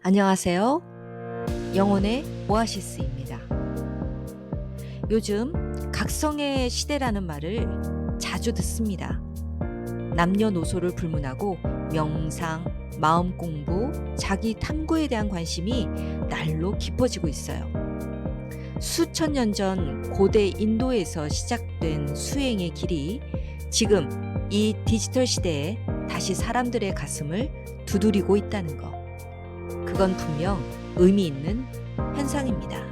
안녕하세요. 영혼의 오아시스입니다. 요즘 각성의 시대라는 말을 자주 듣습니다. 남녀노소를 불문하고 명상, 마음 공부, 자기 탐구에 대한 관심이 날로 깊어지고 있어요. 수천 년 전 고대 인도에서 시작된 수행의 길이 지금 이 디지털 시대에 다시 사람들의 가슴을 두드리고 있다는 것. 그건 분명 의미 있는 현상입니다.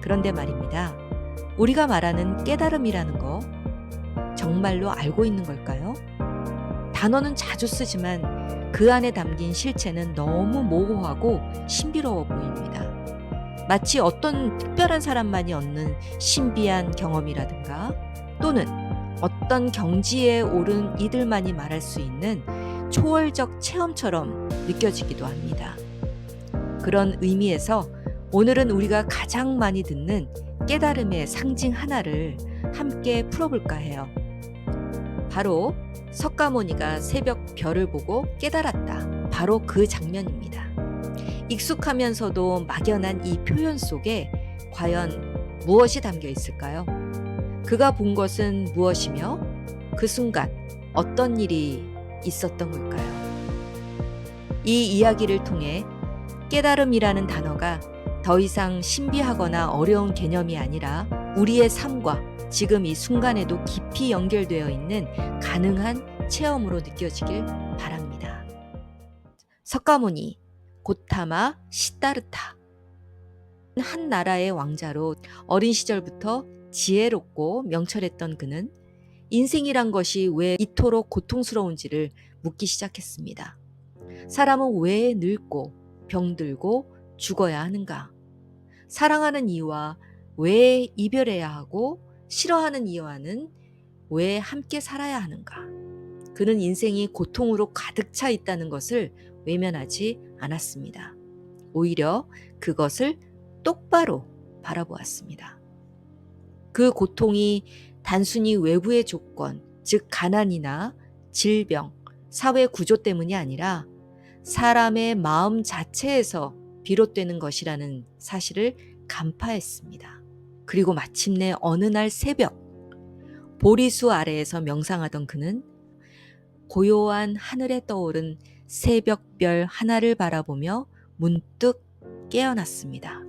그런데 말입니다. 우리가 말하는 깨달음이라는 거 정말로 알고 있는 걸까요? 단어는 자주 쓰지만 그 안에 담긴 실체는 너무 모호하고 신비로워 보입니다. 마치 어떤 특별한 사람만이 얻는 신비한 경험이라든가 또는 어떤 경지에 오른 이들만이 말할 수 있는 초월적 체험처럼 느껴지기도 합니다. 그런 의미에서 오늘은 우리가 가장 많이 듣는 깨달음의 상징 하나를 함께 풀어볼까 해요. 바로 석가모니가 새벽 별을 보고 깨달았다. 바로 그 장면입니다. 익숙하면서도 막연한 이 표현 속에 과연 무엇이 담겨 있을까요? 그가 본 것은 무엇이며 그 순간 어떤 일이 있었던 걸까요? 이 이야기를 통해 깨달음이라는 단어가 더 이상 신비하거나 어려운 개념이 아니라 우리의 삶과 지금 이 순간에도 깊이 연결되어 있는 가능한 체험으로 느껴지길 바랍니다. 석가모니, 고타마 시다르타. 한 나라의 왕자로 어린 시절부터 지혜롭고 명철했던 그는 인생이란 것이 왜 이토록 고통스러운지를 묻기 시작했습니다. 사람은 왜 늙고 병들고 죽어야 하는가? 사랑하는 이와 왜 이별해야 하고 싫어하는 이와는 왜 함께 살아야 하는가? 그는 인생이 고통으로 가득 차 있다는 것을 외면하지 않았습니다. 오히려 그것을 똑바로 바라보았습니다. 그 고통이 단순히 외부의 조건, 즉 가난이나 질병, 사회 구조 때문이 아니라 사람의 마음 자체에서 비롯되는 것이라는 사실을 간파했습니다. 그리고 마침내 어느 날 새벽, 보리수 아래에서 명상하던 그는 고요한 하늘에 떠오른 새벽별 하나를 바라보며 문득 깨어났습니다.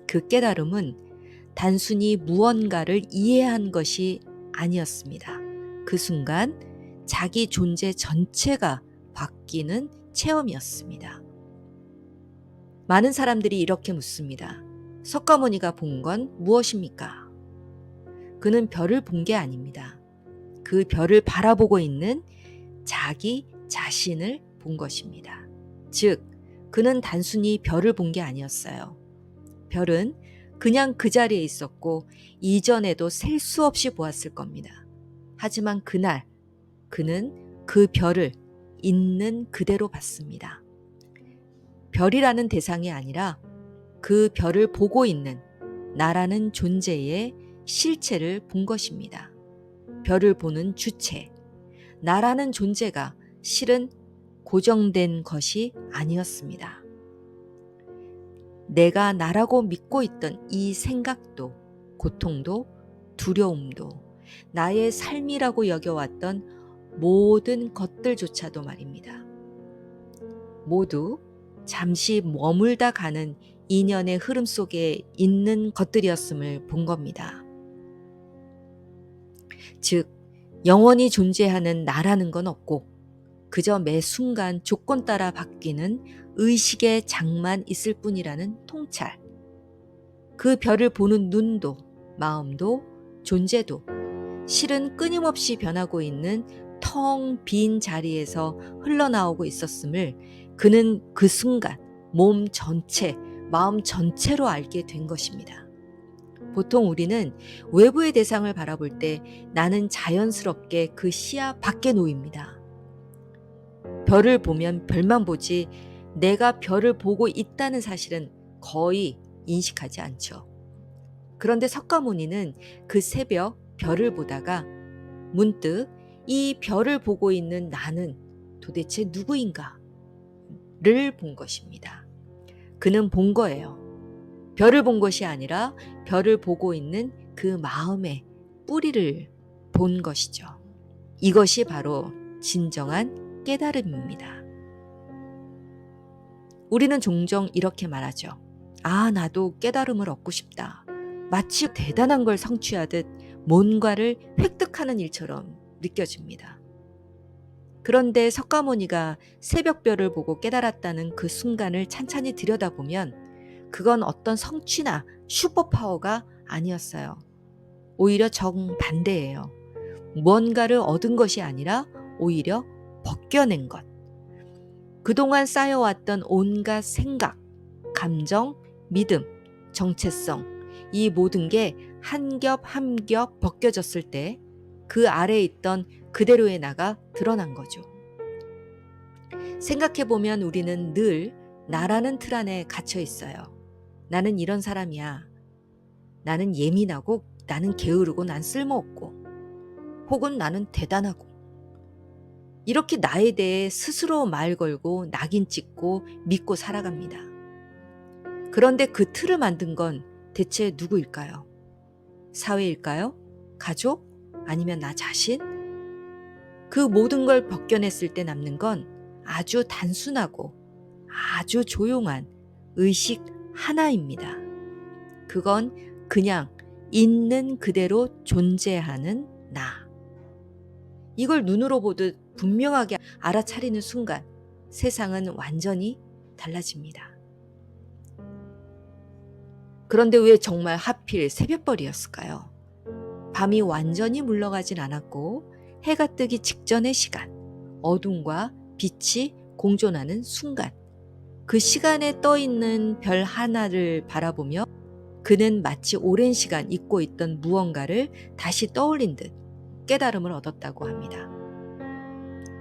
그 깨달음은 단순히 무언가를 이해한 것이 아니었습니다. 그 순간 자기 존재 전체가 바뀌는 체험이었습니다. 많은 사람들이 이렇게 묻습니다. 석가모니가 본 건 무엇입니까? 그는 별을 본 게 아닙니다. 그 별을 바라보고 있는 자기 자신을 본 것입니다. 즉, 그는 단순히 별을 본 게 아니었어요. 별은 그냥 그 자리에 있었고 이전에도 셀 수 없이 보았을 겁니다. 하지만 그날 그는 그 별을 있는 그대로 봤습니다. 별이라는 대상이 아니라 그 별을 보고 있는 나라는 존재의 실체를 본 것입니다. 별을 보는 주체, 나라는 존재가 실은 고정된 것이 아니었습니다. 내가 나라고 믿고 있던 이 생각도, 고통도, 두려움도, 나의 삶이라고 여겨왔던 모든 것들조차도 말입니다. 모두 잠시 머물다 가는 인연의 흐름 속에 있는 것들이었음을 본 겁니다. 즉, 영원히 존재하는 나라는 건 없고 그저 매 순간 조건 따라 바뀌는 의식의 장만 있을 뿐이라는 통찰. 그 별을 보는 눈도, 마음도, 존재도 실은 끊임없이 변하고 있는 텅 빈 자리에서 흘러나오고 있었음을 그는 그 순간 몸 전체, 마음 전체로 알게 된 것입니다. 보통 우리는 외부의 대상을 바라볼 때 나는 자연스럽게 그 시야 밖에 놓입니다. 별을 보면 별만 보지 내가 별을 보고 있다는 사실은 거의 인식하지 않죠. 그런데 석가모니는 그 새벽 별을 보다가 문득 이 별을 보고 있는 나는 도대체 누구인가? 본 것입니다. 그는 본 거예요. 별을 본 것이 아니라 별을 보고 있는 그 마음의 뿌리를 본 것이죠. 이것이 바로 진정한 깨달음입니다. 우리는 종종 이렇게 말하죠. 아, 나도 깨달음을 얻고 싶다. 마치 대단한 걸 성취하듯 뭔가를 획득하는 일처럼 느껴집니다. 그런데 석가모니가 새벽별을 보고 깨달았다는 그 순간을 찬찬히 들여다보면 그건 어떤 성취나 슈퍼파워가 아니었어요. 오히려 정반대예요. 뭔가를 얻은 것이 아니라 오히려 벗겨낸 것. 그동안 쌓여왔던 온갖 생각, 감정, 믿음, 정체성, 이 모든 게 한 겹 한 겹 벗겨졌을 때 그 아래에 있던 그대로의 나가 드러난 거죠. 생각해보면 우리는 늘 나라는 틀 안에 갇혀 있어요. 나는 이런 사람이야. 나는 예민하고, 나는 게으르고, 난 쓸모없고, 혹은 나는 대단하고. 이렇게 나에 대해 스스로 말 걸고 낙인 찍고 믿고 살아갑니다. 그런데 그 틀을 만든 건 대체 누구일까요? 사회일까요? 가족? 아니면 나 자신? 그 모든 걸 벗겨냈을 때 남는 건 아주 단순하고 아주 조용한 의식 하나입니다. 그건 그냥 있는 그대로 존재하는 나. 이걸 눈으로 보듯 분명하게 알아차리는 순간 세상은 완전히 달라집니다. 그런데 왜 정말 하필 새벽벌이었을까요? 밤이 완전히 물러가진 않았고 해가 뜨기 직전의 시간, 어둠과 빛이 공존하는 순간, 그 시간에 떠있는 별 하나를 바라보며 그는 마치 오랜 시간 잊고 있던 무언가를 다시 떠올린 듯 깨달음을 얻었다고 합니다.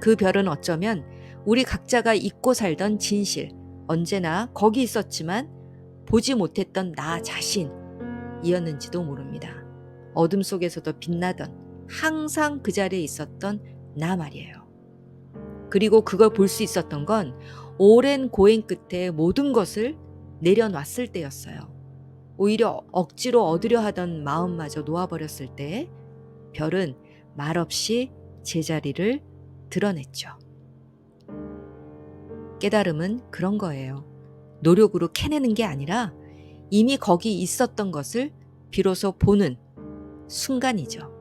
그 별은 어쩌면 우리 각자가 잊고 살던 진실, 언제나 거기 있었지만 보지 못했던 나 자신이었는지도 모릅니다. 어둠 속에서도 빛나던, 항상 그 자리에 있었던 나 말이에요. 그리고 그걸 볼 수 있었던 건 오랜 고행 끝에 모든 것을 내려놨을 때였어요. 오히려 억지로 얻으려 하던 마음마저 놓아버렸을 때 별은 말없이 제자리를 드러냈죠. 깨달음은 그런 거예요. 노력으로 캐내는 게 아니라 이미 거기 있었던 것을 비로소 보는 순간이죠.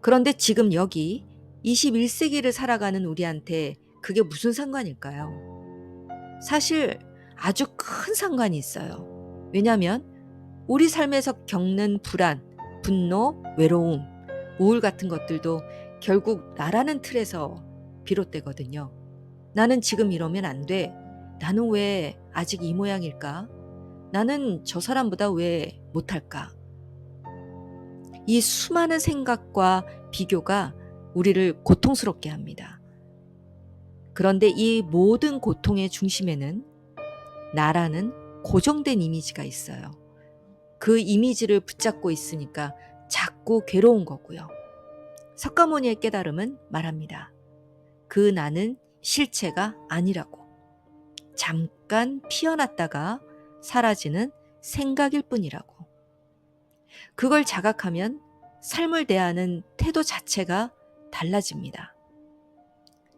그런데 지금 여기 21세기를 살아가는 우리한테 그게 무슨 상관일까요? 사실 아주 큰 상관이 있어요. 왜냐하면 우리 삶에서 겪는 불안, 분노, 외로움, 우울 같은 것들도 결국 나라는 틀에서 비롯되거든요. 나는 지금 이러면 안 돼. 나는 왜 아직 이 모양일까? 나는 저 사람보다 왜 못할까? 이 수많은 생각과 비교가 우리를 고통스럽게 합니다. 그런데 이 모든 고통의 중심에는 나라는 고정된 이미지가 있어요. 그 이미지를 붙잡고 있으니까 자꾸 괴로운 거고요. 석가모니의 깨달음은 말합니다. 그 나는 실체가 아니라고. 잠깐 피어났다가 사라지는 생각일 뿐이라고. 그걸 자각하면 삶을 대하는 태도 자체가 달라집니다.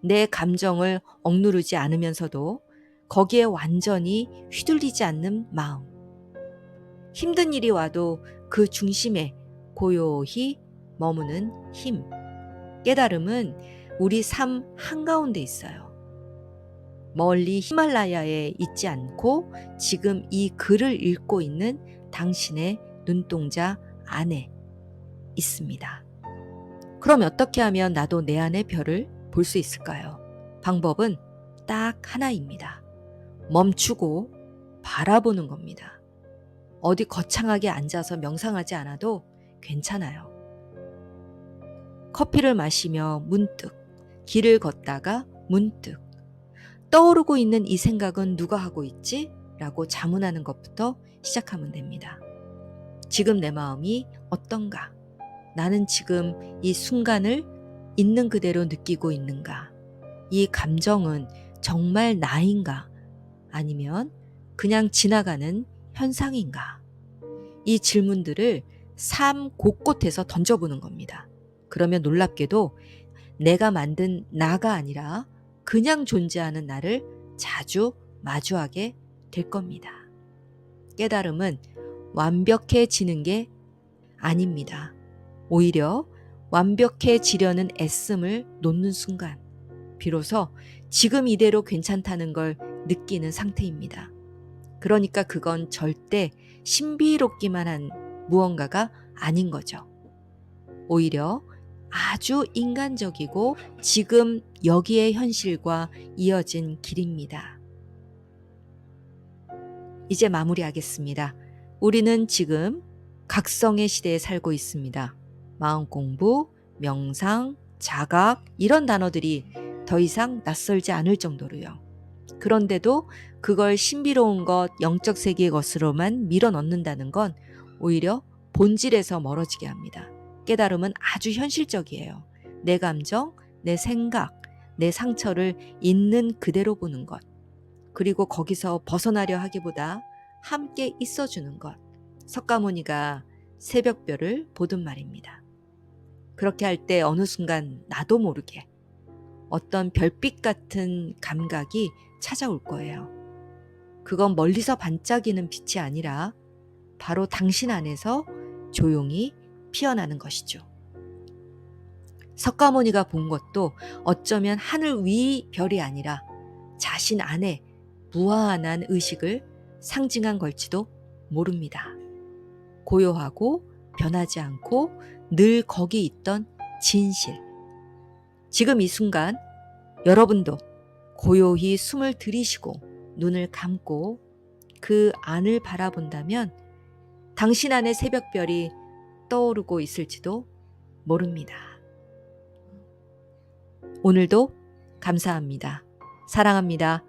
내 감정을 억누르지 않으면서도 거기에 완전히 휘둘리지 않는 마음. 힘든 일이 와도 그 중심에 고요히 머무는 힘. 깨달음은 우리 삶 한가운데 있어요. 멀리 히말라야에 있지 않고 지금 이 글을 읽고 있는 당신의 눈동자 안에 있습니다. 그럼 어떻게 하면 나도 내 안의 별을 볼 수 있을까요? 방법은 딱 하나입니다. 멈추고 바라보는 겁니다. 어디 거창하게 앉아서 명상하지 않아도 괜찮아요. 커피를 마시며 문득, 길을 걷다가 문득, 떠오르고 있는 이 생각은 누가 하고 있지? 라고 자문하는 것부터 시작하면 됩니다. 지금 내 마음이 어떤가? 나는 지금 이 순간을 있는 그대로 느끼고 있는가? 이 감정은 정말 나인가? 아니면 그냥 지나가는 현상인가? 이 질문들을 삶 곳곳에서 던져보는 겁니다. 그러면 놀랍게도 내가 만든 나가 아니라 그냥 존재하는 나를 자주 마주하게 될 겁니다. 깨달음은 완벽해지는 게 아닙니다. 오히려 완벽해지려는 애씀을 놓는 순간, 비로소 지금 이대로 괜찮다는 걸 느끼는 상태입니다. 그러니까 그건 절대 신비롭기만 한 무언가가 아닌 거죠. 오히려 아주 인간적이고 지금 여기의 현실과 이어진 길입니다. 이제 마무리하겠습니다. 우리는 지금 각성의 시대에 살고 있습니다. 마음 공부, 명상, 자각 이런 단어들이 더 이상 낯설지 않을 정도로요. 그런데도 그걸 신비로운 것, 영적 세계의 것으로만 밀어넣는다는 건 오히려 본질에서 멀어지게 합니다. 깨달음은 아주 현실적이에요. 내 감정, 내 생각, 내 상처를 있는 그대로 보는 것. 그리고 거기서 벗어나려 하기보다 함께 있어주는 것. 석가모니가 새벽별을 보든 말입니다. 그렇게 할 때 어느 순간 나도 모르게 어떤 별빛 같은 감각이 찾아올 거예요. 그건 멀리서 반짝이는 빛이 아니라 바로 당신 안에서 조용히 피어나는 것이죠. 석가모니가 본 것도 어쩌면 하늘 위 별이 아니라 자신 안에 무한한 의식을 상징한 걸지도 모릅니다. 고요하고 변하지 않고 늘 거기 있던 진실. 지금 이 순간 여러분도 고요히 숨을 들이쉬고 눈을 감고 그 안을 바라본다면 당신 안의 새벽별이 떠오르고 있을지도 모릅니다. 오늘도 감사합니다. 사랑합니다.